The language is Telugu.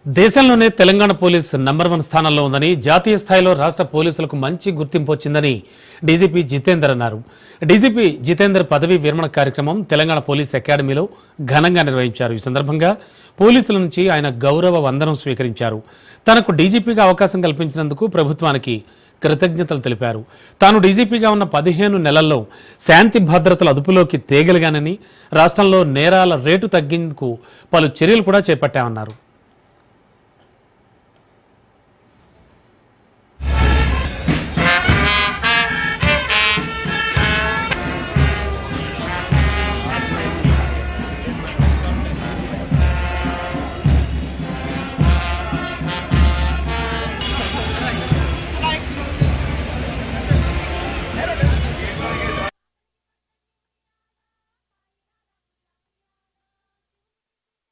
దేశంలోనే తెలంగాణ పోలీస్ నంబర్ 1 స్థానంలో ఉందని, జాతీయ స్థాయిలో రాష్ట్ర పోలీసులకు మంచి గుర్తింపు వచ్చిందని డీజీపీ జితేందర్ అన్నారు. డీజీపీ జితేందర్ పదవీ విరమణ కార్యక్రమం తెలంగాణ పోలీస్ అకాడమీలో ఘనంగా నిర్వహించారు. ఈ సందర్భంగా పోలీసుల నుంచి ఆయన గౌరవ వందనం స్వీకరించారు. తనకు డీజీపీగా అవకాశం కల్పించినందుకు ప్రభుత్వానికి కృతజ్ఞతలు తెలిపారు. తాను డీజీపీగా ఉన్న 15 నెలల్లో శాంతి భద్రతలు అదుపులోకి తేగలిగానని, రాష్ట్రంలో నేరాల రేటు తగ్గేందుకు పలు చర్యలు కూడా చేపట్టామన్నారు.